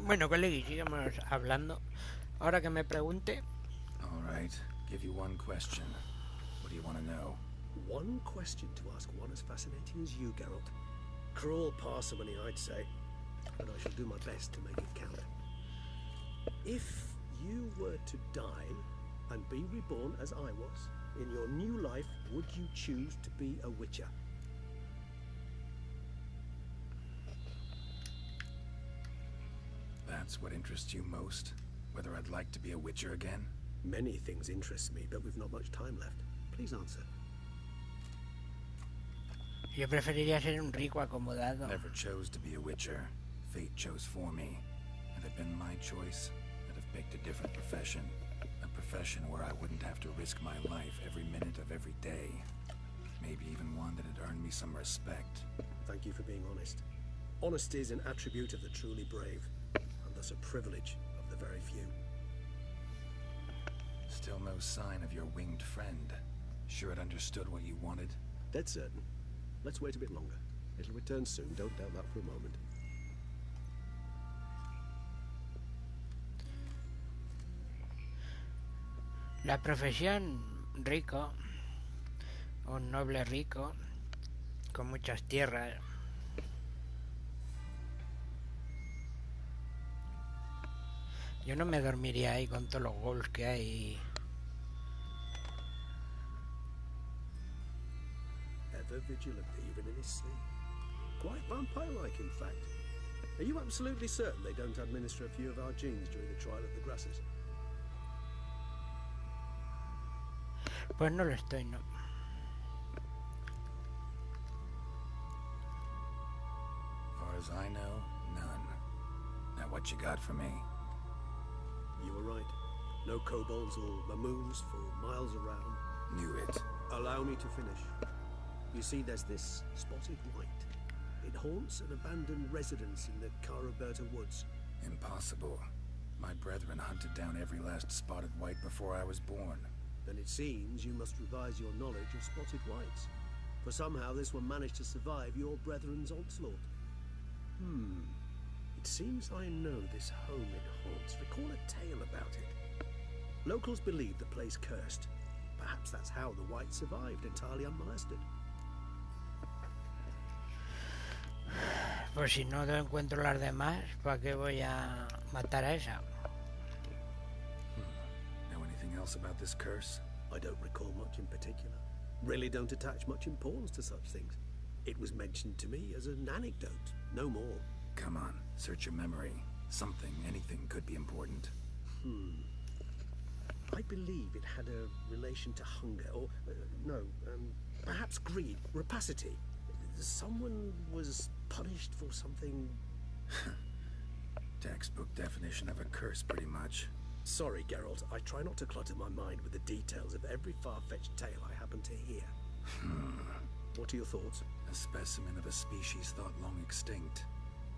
Bueno, colegui, sigamos hablando. Ahora que me pregunte. All right. Give you one question. What do you want to know? One question to ask one as fascinating as you, Geralt. Cruel parsimony, I'd say, but I shall do my best to make it count. If you were to die and be reborn as I was, in your new life, would you choose to be a witcher? That's what interests you most? Whether I'd like to be a witcher again? Many things interest me, but we've not much time left. Please answer. Yo preferiría ser un rico acomodado. Never chose to be a witcher. Fate chose for me. Had it been my choice, I'd have picked a different profession. A profession where I wouldn't have to risk my life every minute of every day. Maybe even one that had earned me some respect. Thank you for being honest. Honesty is an attribute of the truly brave, and thus a privilege of the very few. Still no sign of your winged friend. Sure it understood what you wanted? Dead certain. Let's wait a bit longer. It'll return soon, don't doubt that for a moment. La profesión rico, un noble rico, con muchas tierras. Yo no me dormiría ahí con todos los goals que hay. Ever vigilant, even in his sleep. Quite vampire-like, in fact. Are you absolutely certain they don't administer a few of our genes during the trial of the grasses? Pues no lo estoy, no. Far as I know, none. Now what you got for me? You were right. No kobolds or mamoons for miles around. Knew it. Allow me to finish. You see, there's this spotted white. It haunts an abandoned residence in the Caraberta woods. Impossible. My brethren hunted down every last spotted white before I was born. Then it seems you must revise your knowledge of spotted whites. For somehow this one managed to survive your brethren's onslaught. It seems I know this home it haunts. Recall a tale about it. Locals believe the place cursed. Perhaps that's how the white survived entirely unmolested. Pues si no encuentro las demás, ¿para qué voy a matar a esa? Know anything else about this curse? I don't recall much in particular. Really don't attach much importance to such things. It was mentioned to me as an anecdote, no more. Come on, search your memory. Something, anything could be important. I believe it had a relation to hunger, or perhaps greed, rapacity. Someone was punished for something. Textbook definition of a curse, pretty much. Sorry, Geralt, I try not to clutter my mind with the details of every far-fetched tale I happen to hear. What are your thoughts? A specimen of a species thought long extinct,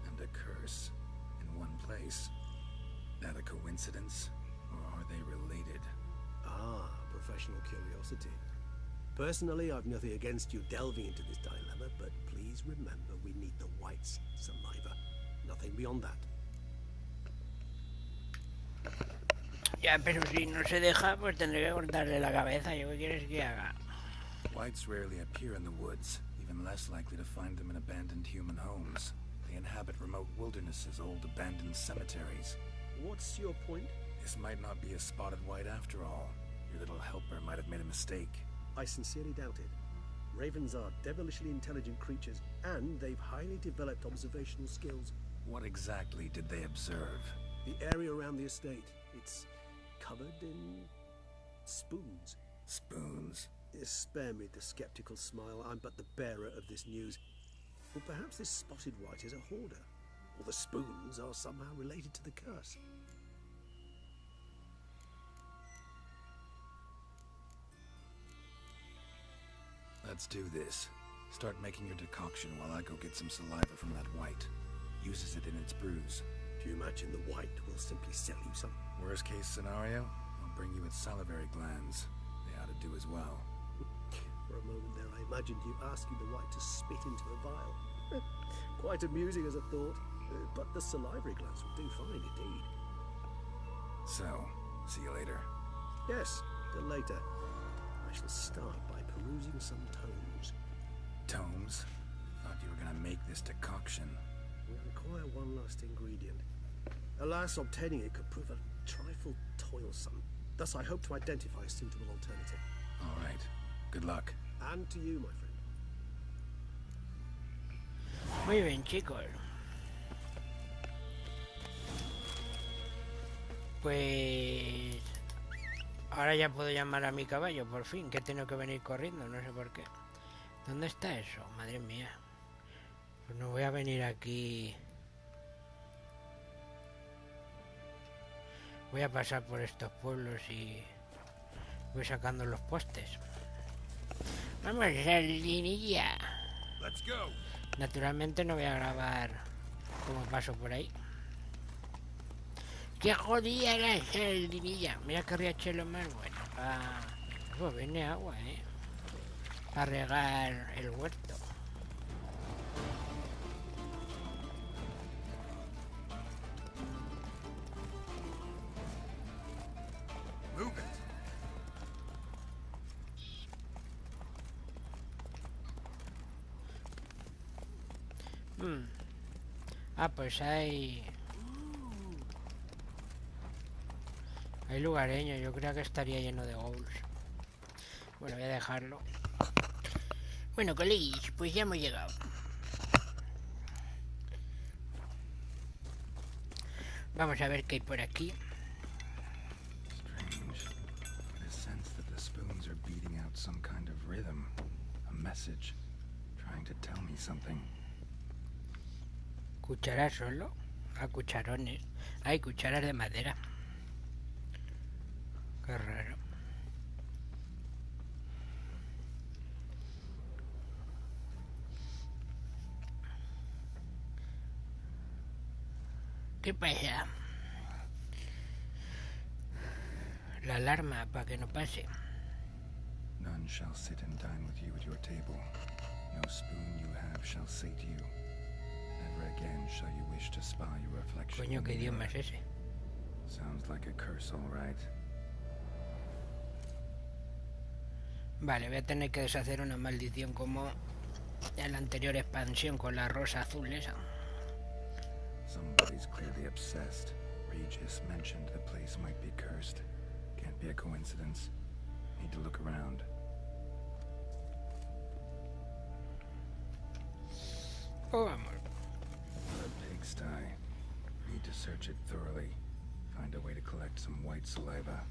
and a curse in one place. That a coincidence, or are they related? Ah, professional curiosity. Personally, I've nothing against you delving into this dilemma, but please remember we need the white's saliva. Nothing beyond that. Ya, pero si no se deja, pues tendré que cortarle la cabeza. ¿Yo qué quieres que haga? Whites rarely appear in the woods, even less likely to find them in abandoned human homes. They inhabit remote wildernesses, old abandoned cemeteries. What's your point? This might not be a spotted white after all. Your little helper might have made a mistake. I sincerely doubt it. Ravens are devilishly intelligent creatures, and they've highly developed observational skills. What exactly did they observe? The area around the estate. It's covered in spoons. Spoons? Spare me the skeptical smile. I'm but the bearer of this news. Or perhaps this spotted white is a hoarder, or the spoons are somehow related to the curse. Let's do this. Start making your decoction while I go get some saliva from that white. Uses it in its brews. Do you imagine the white will simply sell you some? Worst case scenario, I'll bring you its salivary glands. They ought to do as well. For a moment there, I imagined you asking the white to spit into a vial. Quite amusing as a thought. but the salivary glands will do fine indeed. So, see you later. Yes, till later. I shall start by perusing some tomes. Tomes? Thought you were gonna make this decoction. We require one last ingredient. Alas, obtaining it could prove a trifle toilsome. Thus, I hope to identify a suitable alternative. All right. Good luck. And to you, my friend. Muy bien, chicos. Pues ahora ya puedo llamar a mi caballo, por fin, que he tenido que venir corriendo, no sé por qué. ¿Dónde está eso? Madre mía. Pues no voy a venir aquí. Voy a pasar por estos pueblos y voy sacando los postes. Vamos, sardinilla. Let's go. Naturalmente no voy a grabar como paso por ahí. ¡Qué jodida la sardinilla! Mira que riachuelo más bueno. Pues viene agua, para regar el huerto. Move it. Pues hay lugareños. Yo creo que estaría lleno de ghouls. Bueno, voy a dejarlo. Bueno, coleguis, pues ya hemos llegado. Vamos a ver qué hay por aquí. Strange. I get a sense that the spoons are beating out some kind of rhythm, a message, trying to tell me something. ¿Cucharas solo? A cucharones. Hay cucharas de madera. Qué raro. ¿Qué pasa? La alarma para que no pase. None shall sit and dine with you at your table. No spoon you have shall say to you, never again shall you wish to spy your reflection. Coño, ¿qué idioma es ese? Sounds like a curse, all right. Vale, voy a tener que deshacer una maldición como en la anterior expansión con la rosa azul esa. Somebody's clearly obsessed. Regis mentioned the place might be cursed. Can't be a coincidence. Need to look around. Oh, vamos. A pigsty. Need to search it thoroughly. Find a way to collect some white saliva.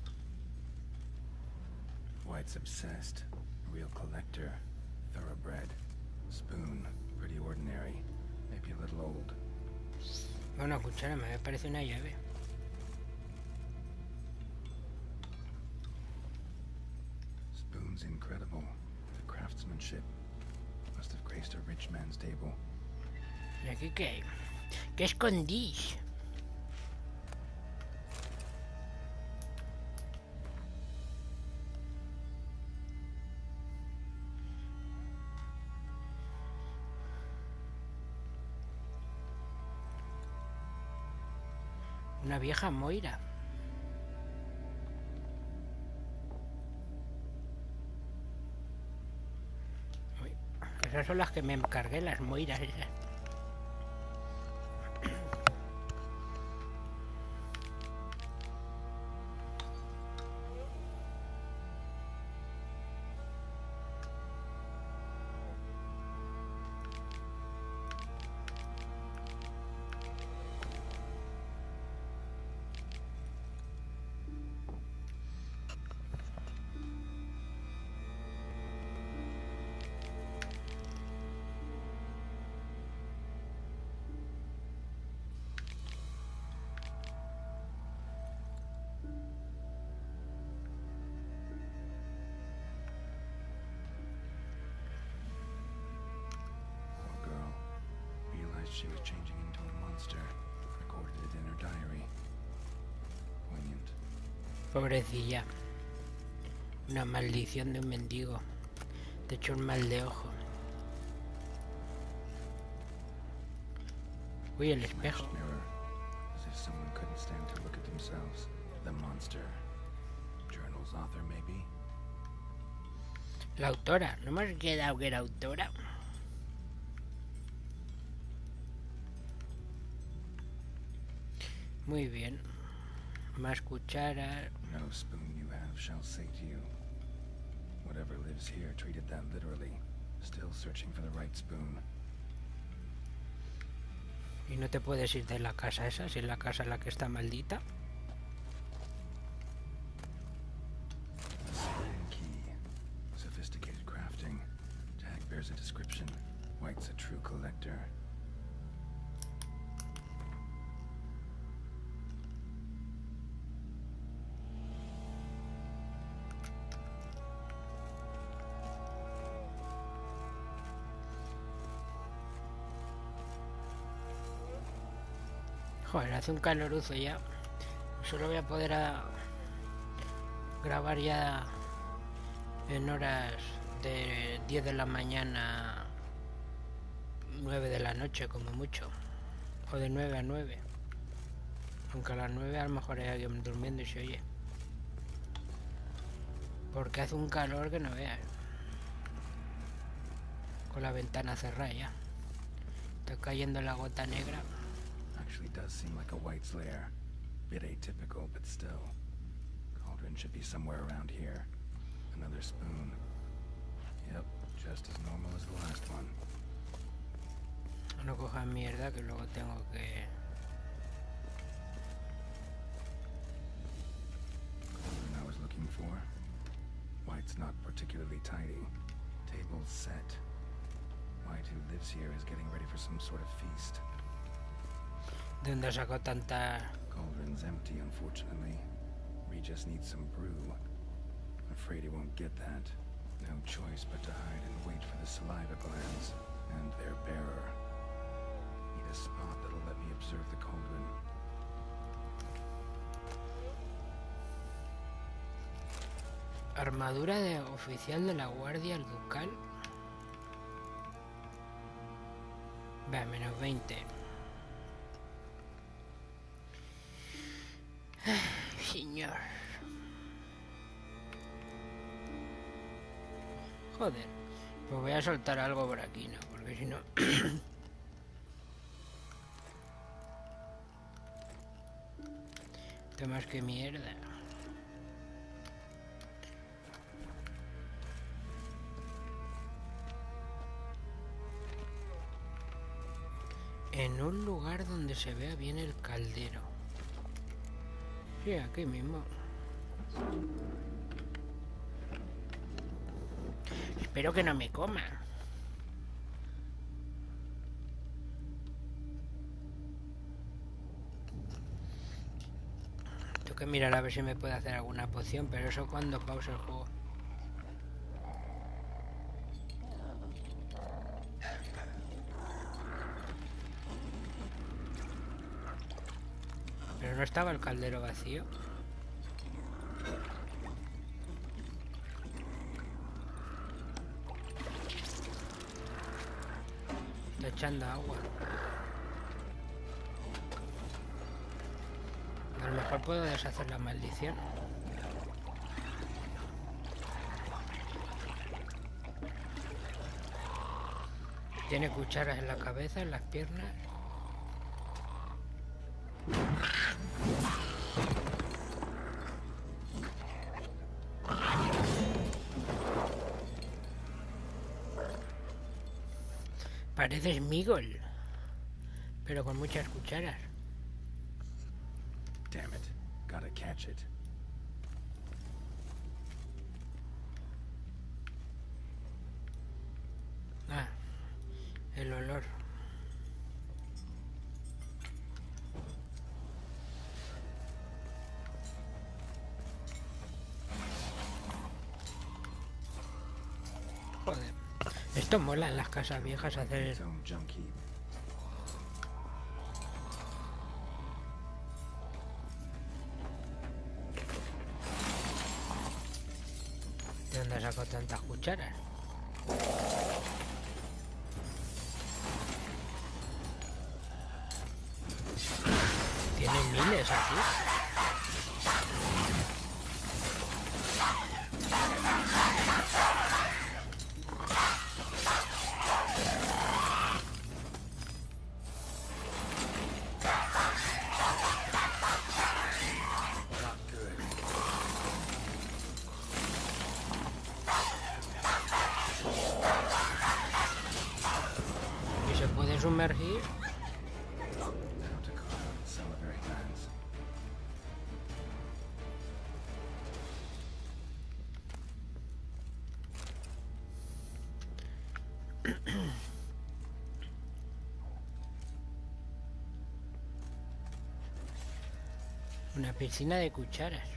White's obsessed. Real collector. Thoroughbred. Spoon. Pretty ordinary. Maybe a little old. Bueno, cuchara, me parece una llave. Spoon's incredible. The craftsmanship. Must have graced a rich man's table. ¿Y aquí qué hay? ¿Qué escondís? Una vieja moira. Uy, esas son las que me encargué, las moiras esas. She was changing into a monster. Recorded it in her diary. Poignant. Pobrecilla. Una maldición de un mendigo. Te echo un mal de ojo. Uy, el espejo. Smashed mirror, as if someone couldn't stand to look at themselves. The monster. Journal's author, maybe? La autora. ¿No me has quedado que era autora? Muy bien. Más cucharas. No spoon you have shall say to you. Whatever lives here treated that literally. Still searching for the right spoon. ¿Y no te puedes ir de la casa esa? Si es la casa en la que está maldita. Key. Sophisticated crafting. Tag bears a description. White's a true collector. Joder, hace un caloruzo ya. Solo voy a poder grabar ya en horas de 10 de la mañana, 9 de la noche como mucho. O de 9 a 9. Aunque a las 9 a lo mejor hay alguien durmiendo y se oye. Porque hace un calor que no veas. Con la ventana cerrada ya. Está cayendo la gota negra. Actually does seem like a White's lair. Bit atypical, but still. Cauldron should be somewhere around here. Another spoon. Yep, just as normal as the last one. No cojas mierda que luego tengo que... Cauldron I was looking for. White's not particularly tidy. Table's set. White, who lives here, is getting ready for some sort of feast. ¿De dónde sacó tanta...? Cauldron's empty, unfortunately. Regis needs some brew. Afraid he won't get that. No choice but to hide and wait for the saliva glands and their bearer. Need a spot that'll let me observe the cauldron. Armadura de oficial de la guardia ducal. Va, menos 20. Señor. Joder. Pues voy a soltar algo por aquí, ¿no? Porque si no... Esto más que mierda. En un lugar donde se vea bien el caldero. Sí, aquí mismo. Espero que no me coma. Tengo que mirar a ver si me puede hacer alguna poción, pero eso cuando pause el juego. Pero no estaba el caldero vacío. Está echando agua. A lo mejor puedo deshacer la maldición. Tiene cucharas en la cabeza, en las piernas. Pareces Migol, pero con muchas cucharas. Damn it. Gotta catch it. Ah, el olor. Joder. Esto mola en las casas viejas hacer... Its own junk heap. ¿De dónde saco tantas cucharas? Tiene miles aquí. Y se puede sumergir. Now to call out salivary glands. Una piscina de cucharas.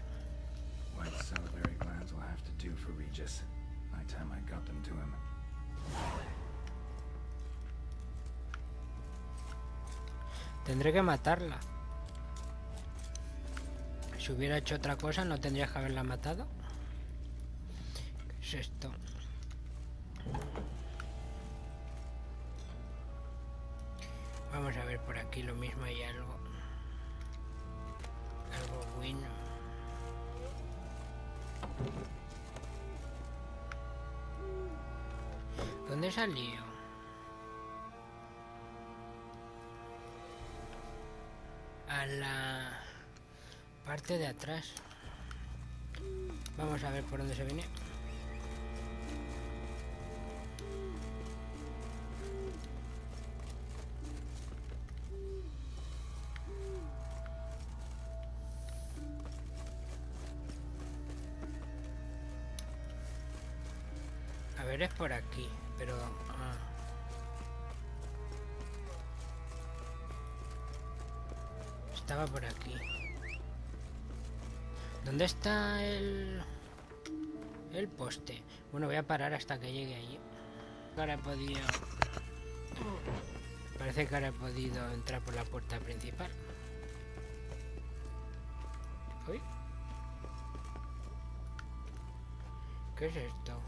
What salivary glands will have to do for Regis. By the time I got them to him. Tendré que matarla. Si hubiera hecho otra cosa, ¿no tendrías que haberla matado? ¿Qué es esto? Vamos a ver por aquí lo mismo, hay algo. Algo bueno. ¿Dónde salió? A la parte de atrás. Vamos a ver por dónde se viene. A ver, es por aquí, pero... Estaba por aquí. ¿Dónde está el poste? Bueno, voy a parar hasta que llegue allí. Ahora he podido... Parece que ahora he podido entrar por la puerta principal. ¿Uy? ¿Qué es esto?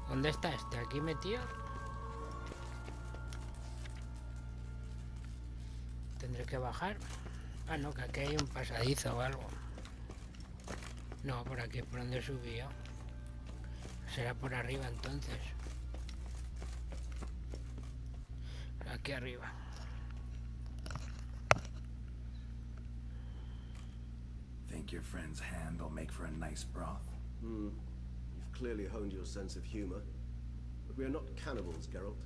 ¿Dónde está este? ¿Aquí metido? Tendré que bajar. Ah, no, que aquí hay un pasadizo o algo. No, por aquí, por donde subió. Será por arriba entonces. Aquí arriba. Think your friend's hand will make for a nice broth? You've clearly honed your sense of humor. But we are not cannibals, Geralt.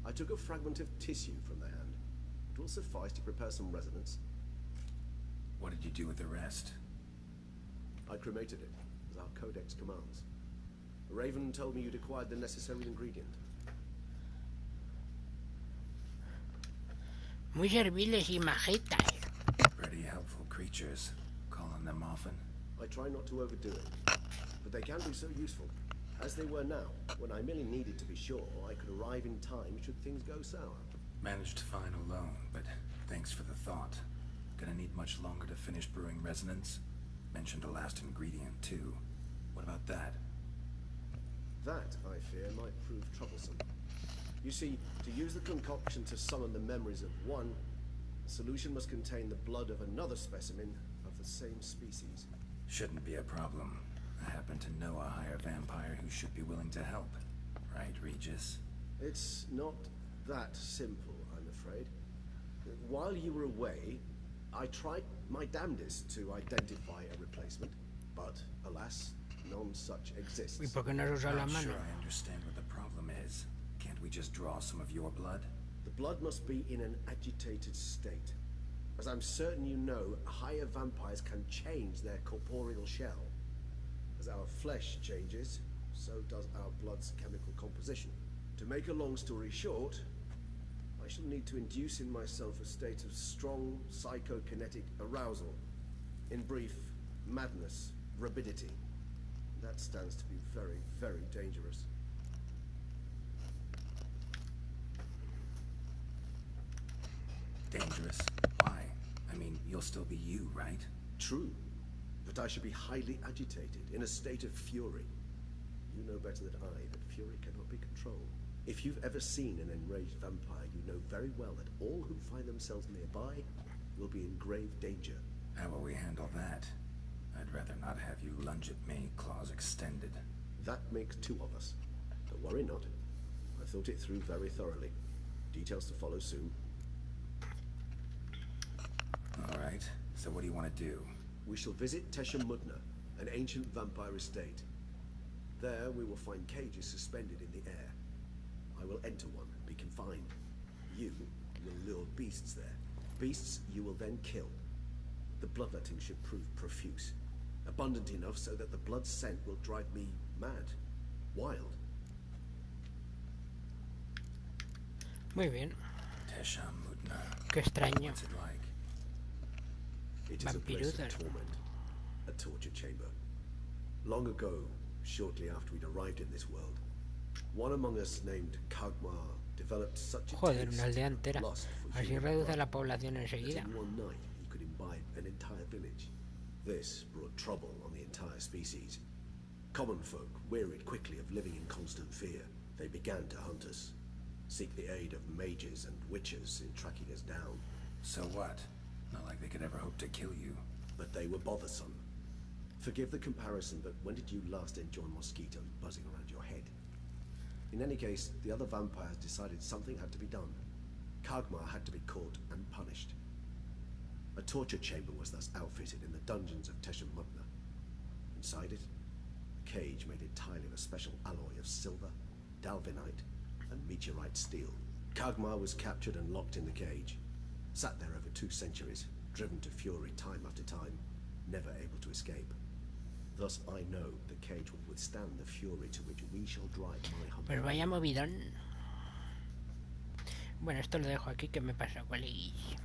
I took a fragment of tissue from the hand. It will suffice to prepare some resonance. What did you do with the rest? I cremated it, as our codex commands. Raven told me you'd acquired the necessary ingredient. Muy serviles y majetas. Pretty helpful creatures. Call on them often? I try not to overdo it, but they can be so useful. As they were now, when I merely needed to be sure I could arrive in time should things go sour. Managed fine alone, but thanks for the thought. Gonna need much longer to finish brewing resonance? Mentioned a last ingredient, too. What about that? That, I fear, might prove troublesome. You see, to use the concoction to summon the memories of one, the solution must contain the blood of another specimen of the same species. Shouldn't be a problem. I happen to know a higher vampire who should be willing to help. Right, Regis? It's not that simple, I'm afraid. While you were away, I tried my damnedest to identify a replacement, but alas, none such exists. ¿Y por qué no has usado la I'm mano? sure I understand what the problem is. Can't we just draw some of your blood? The blood must be in an agitated state. As I'm certain you know, higher vampires can change their corporeal shell. As our flesh changes, so does our blood's chemical composition. To make a long story short, I shall need to induce in myself a state of strong psychokinetic arousal. In brief, madness, rabidity. That stands to be very, very dangerous. Dangerous? Why? I mean, you'll still be you, right? True. That I should be highly agitated, in a state of fury. You know better than I that fury cannot be controlled. If you've ever seen an enraged vampire, you know very well that all who find themselves nearby will be in grave danger. How will we handle that? I'd rather not have you lunge at me, claws extended. That makes two of us. But worry not. I thought it through very thoroughly. Details to follow soon. All right, so what do you want to do? We shall visit Teshamudna, an ancient vampire estate. There we will find cages suspended in the air. I will enter one and be confined. You will lure beasts there. Beasts you will then kill. The bloodletting should prove profuse. Abundant enough so that the blood scent will drive me mad. Wild. Muy bien. Teshamudna. Qué extraño. What's it like? It is a place Vampiruda. of torment. A torture chamber. Long ago, shortly after we'd arrived in this world, one among us named Kagmar developed such a Joder, taste una aldea entera. lust for Así human reduce blood la población that enseguida. in one night he could imbibe an entire village. This brought trouble on the entire species. Common folk wearied quickly of living in constant fear. They began to hunt us, seek the aid of mages and witches in tracking us down. So what? Not like they could ever hope to kill you. But they were bothersome. Forgive the comparison, but when did you last enjoy mosquitoes buzzing around your head? In any case, the other vampires decided something had to be done. Kagmar had to be caught and punished. A torture chamber was thus outfitted in the dungeons of Teshamudna. Inside it, a cage made entirely of a special alloy of silver, dalvinite, and meteorite steel. Kagmar was captured and locked in the cage. Sat there over 2 centuries, driven to fury time after time, never able to escape. Thus I know the cage will withstand the fury to which we shall drive my humble. Pues vaya movidón. Bueno, esto lo dejo aquí, que me pasa, coleguis.